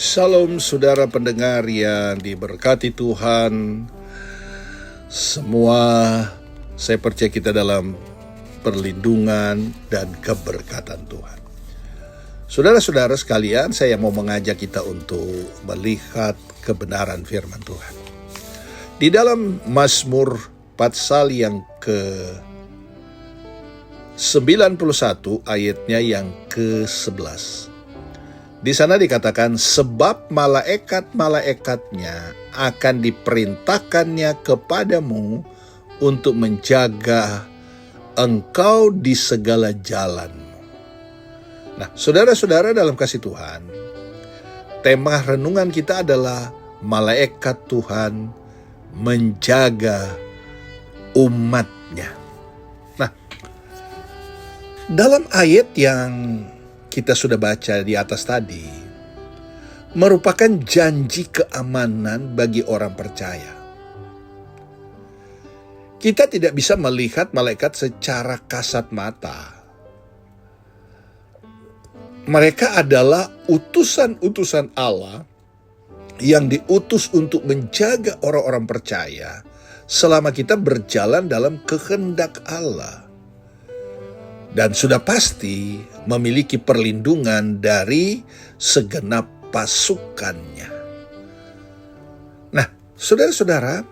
Shalom saudara pendengar yang diberkati Tuhan. Semua saya percaya kita dalam perlindungan dan keberkatan Tuhan. Saudara-saudara sekalian, saya mau mengajak kita untuk melihat kebenaran firman Tuhan. Di dalam Mazmur pasal yang ke-91 ayatnya yang ke-11. Di sana dikatakan, sebab malaikat-malaikatnya akan diperintahkannya kepadamu untuk menjaga engkau di segala jalanmu. Nah, saudara-saudara dalam kasih Tuhan, tema renungan kita adalah malaikat Tuhan menjaga umatnya. Nah, dalam ayat yang kita sudah baca di atas tadi, merupakan janji keamanan bagi orang percaya. Kita tidak bisa melihat malaikat secara kasat mata. Mereka adalah utusan-utusan Allah yang diutus untuk menjaga orang-orang percaya selama kita berjalan dalam kehendak Allah. Dan sudah pasti memiliki perlindungan dari segenap pasukannya. Nah, saudara-saudara,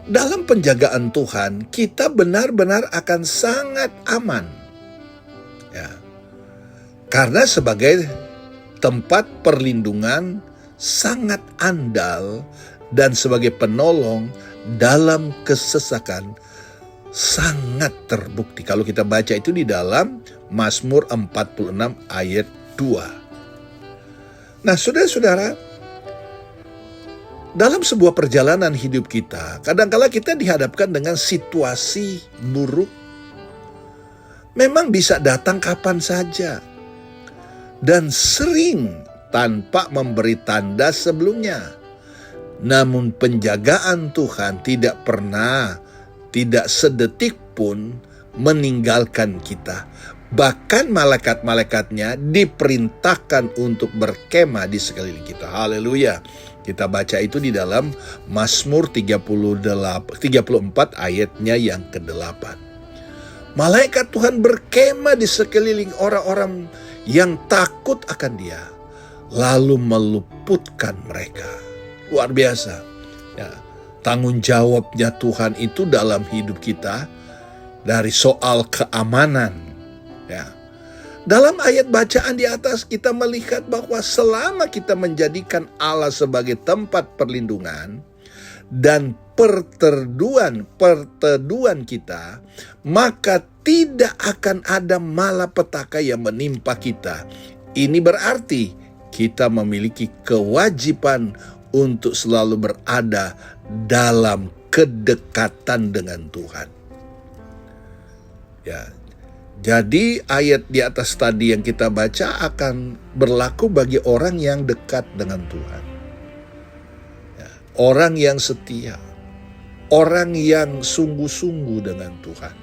dalam penjagaan Tuhan, kita benar-benar akan sangat aman. Ya. Karena sebagai tempat perlindungan sangat andal dan sebagai penolong dalam kesesakan sangat terbukti. Kalau kita baca itu di dalam Mazmur 46 ayat 2. Nah, saudara-saudara, dalam sebuah perjalanan hidup kita, kadang-kala kita dihadapkan dengan situasi buruk. Memang bisa datang kapan saja. Dan sering tanpa memberi tanda sebelumnya. Namun penjagaan Tuhan tidak sedetik pun meninggalkan kita. Bahkan malaikat-malaikatnya diperintahkan untuk berkemah di sekeliling kita. Haleluya. Kita baca itu di dalam Mazmur 34 ayatnya yang ke-8. Malaikat Tuhan berkemah di sekeliling orang-orang yang takut akan Dia, lalu meluputkan mereka. Luar biasa. Ya. Tanggung jawabnya Tuhan itu dalam hidup kita dari soal keamanan. Ya. Dalam ayat bacaan di atas kita melihat bahwa selama kita menjadikan Allah sebagai tempat perlindungan dan perteduhan kita, maka tidak akan ada malapetaka yang menimpa kita. Ini berarti kita memiliki kewajiban untuk selalu berada dalam kedekatan dengan Tuhan. Ya, jadi ayat di atas tadi yang kita baca akan berlaku bagi orang yang dekat dengan Tuhan. Ya, orang yang setia, orang yang sungguh-sungguh dengan Tuhan.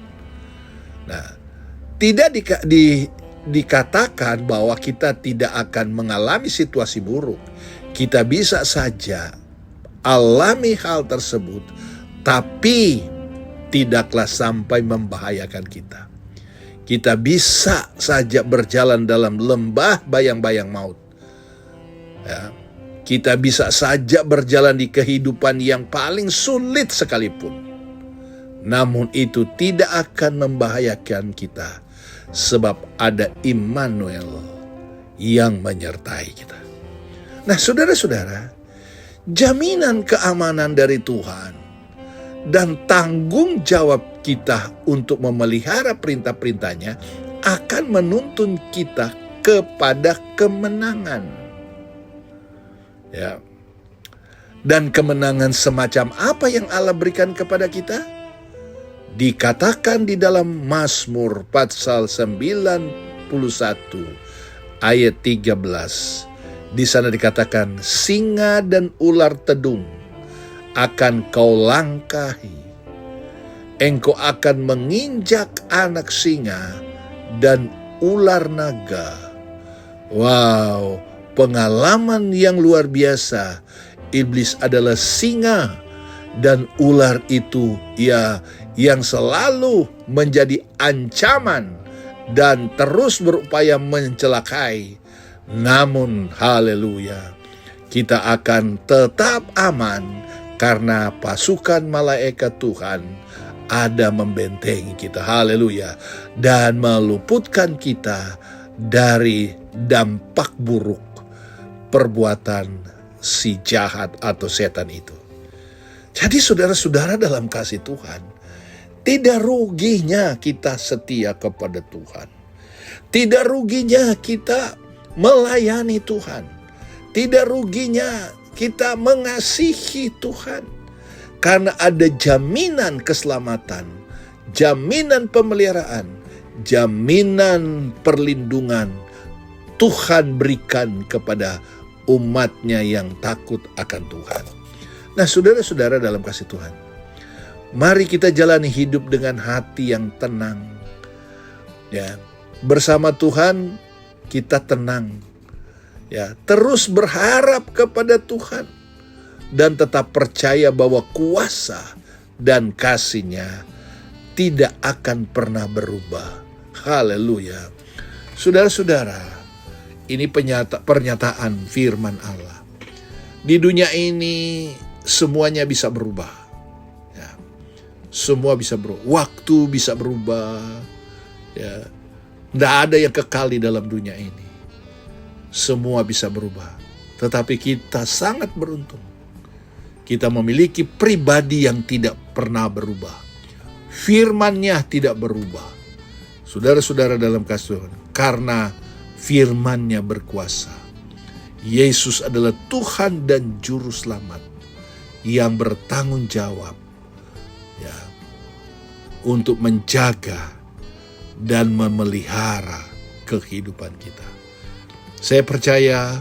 Nah, tidak dikatakan bahwa kita tidak akan mengalami situasi buruk. Kita bisa saja alami hal tersebut, tapi tidaklah sampai membahayakan kita. Kita bisa saja berjalan dalam lembah bayang-bayang maut. Ya, kita bisa saja berjalan di kehidupan yang paling sulit sekalipun. Namun itu tidak akan membahayakan kita, sebab ada Immanuel yang menyertai kita. Nah, saudara-saudara, jaminan keamanan dari Tuhan dan tanggung jawab kita untuk memelihara perintah-perintahnya akan menuntun kita kepada kemenangan. Ya. Dan kemenangan semacam apa yang Allah berikan kepada kita? Dikatakan di dalam Mazmur pasal 91 ayat 13. Di sana dikatakan, singa dan ular tedung akan kau langkahi. Engkau akan menginjak anak singa dan ular naga. Wow, pengalaman yang luar biasa. Iblis adalah singa dan ular itu yang selalu menjadi ancaman dan terus berupaya mencelakai. Namun haleluya, kita akan tetap aman karena pasukan malaikat Tuhan ada membentengi kita. Haleluya. Dan meluputkan kita dari dampak buruk perbuatan si jahat atau setan itu. Jadi saudara-saudara dalam kasih Tuhan, tidak ruginya kita setia kepada Tuhan. Tidak ruginya kita melayani Tuhan. Tidak ruginya kita mengasihi Tuhan. Karena ada jaminan keselamatan, jaminan pemeliharaan, jaminan perlindungan Tuhan berikan kepada umatnya yang takut akan Tuhan. Nah, saudara-saudara dalam kasih Tuhan, mari kita jalani hidup dengan hati yang tenang. Ya, bersama Tuhan kita tenang. Ya, terus berharap kepada Tuhan dan tetap percaya bahwa kuasa dan kasih-Nya tidak akan pernah berubah. Haleluya. Saudara-saudara, ini pernyataan firman Allah. Di dunia ini semuanya bisa berubah. Ya, semua bisa berubah. Waktu bisa berubah. Ya, tidak ada yang kekal di dalam dunia ini. Semua bisa berubah. Tetapi kita sangat beruntung. Kita memiliki pribadi yang tidak pernah berubah. Firman-Nya tidak berubah. Saudara-saudara dalam kasih Tuhan, karena firman-Nya berkuasa. Yesus adalah Tuhan dan Juru Selamat yang bertanggung jawab ya, untuk menjaga dan memelihara kehidupan kita. Saya percaya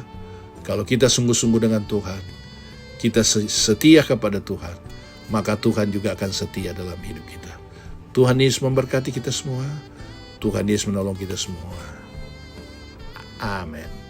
kalau kita sungguh-sungguh dengan Tuhan, kita setia kepada Tuhan, maka Tuhan juga akan setia dalam hidup kita. Tuhan Yesus memberkati kita semua. Tuhan Yesus menolong kita semua. Amin.